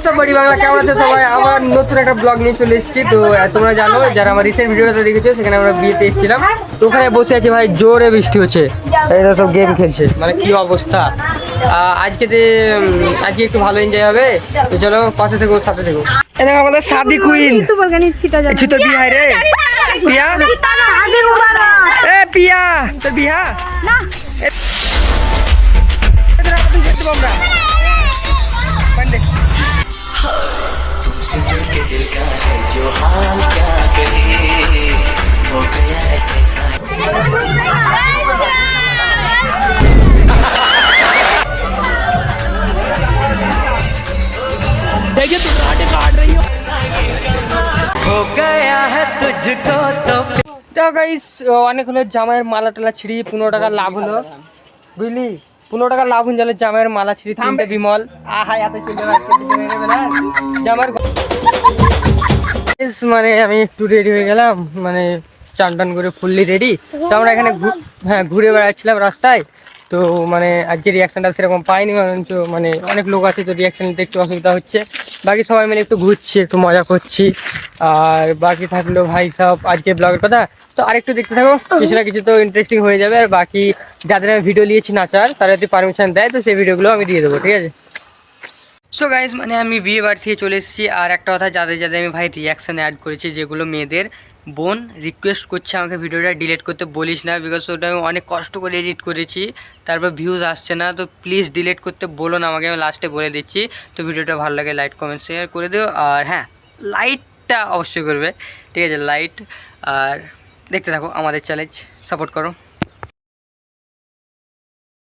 WhatsApp body Bangla, কেমন আছে সবাই? আমার নতুন একটা ব্লগ নিয়ে চলে এসেছি। তো তোমরা জানো, যারা আমার রিসেন্ট ভিডিওটা দেখেছো, সেখানে আমরা বিয়েতে এসেছিলাম। তো ওখানে বসে আছি ভাই, জোরে বৃষ্টি হচ্ছে, এরা সব গেম খেলছে, মানে কি অবস্থা। আজকে একটু ভালো এনজয় হবে, তো চলো পাশে থেকো, সাথে থেকো। এটা আমাদের শাদি কুইন তো বিয়া রে, পিয়া এ পিয়া তো বিয়া না আমরা दिल का है जो हाल क्या कहे हो गया है कैसा देखिए तुम काटे काट रही हो गया है तुझको तो गाइस অনেক হলো জামাইয়ের মালা টালা ছিঁড়ি 15 টাকা লাভ হলো, বুঝলি? 15 টাকা লাভ হয়ে গেল জামাইয়ের মালা ছিঁড়ি, তিনটে বিমল। আহা এত চিন্তা জামার মানে আমি একটু রেডি হয়ে গেলাম, মানে চান টান করে ফুললি রেডি। তো আমরা এখানে ঘুরে বেড়াচ্ছিলাম রাস্তায়। তো মানে আজকে রিয়াকশনটা সেরকম পাইনি, মানে অনেক লোক আছে, তো রিয়াকশন নিতে একটু অসুবিধা হচ্ছে। বাকি সবাই মিলে একটু ঘুরছি, একটু মজা করছি। আর বাকি থাকলো ভাই সব আজকে ব্লগের কথা। তো আরেকটু দেখতে থাকো, কিছু না কিছু তো ইন্টারেস্টিং হয়ে যাবে। আর বাকি যাদের আমি ভিডিও নিয়েছি নাচার, তারা যদি পারমিশন দেয় তো সেই ভিডিওগুলো আমি দিয়ে দেবো, ঠিক আছে? সো গাইজ, মানে আমি বিয়ে বাড়ি থেকে চলে এসেছি। আর একটা কথা, যাদের যাদের আমি ভাই রিয়াকশান অ্যাড করেছি, যেগুলো মেয়েদের বোন রিকোয়েস্ট করছে আমাকে ভিডিওটা ডিলিট করতে বলিস না, বিকজ ওটা আমি অনেক কষ্ট করে এডিট করেছি, তারপর ভিউজ আসছে না। তো প্লিজ ডিলিট করতে বলো না আমাকে, আমি লাস্টে বলে দিচ্ছি। তো ভিডিওটা ভালো লাগে লাইক কমেন্ট শেয়ার করে দিও। আর হ্যাঁ, লাইকটা অবশ্যই করবে, ঠিক আছে? লাইক। আর দেখতে থাকো আমাদের চ্যালেঞ্জ, সাপোর্ট করো।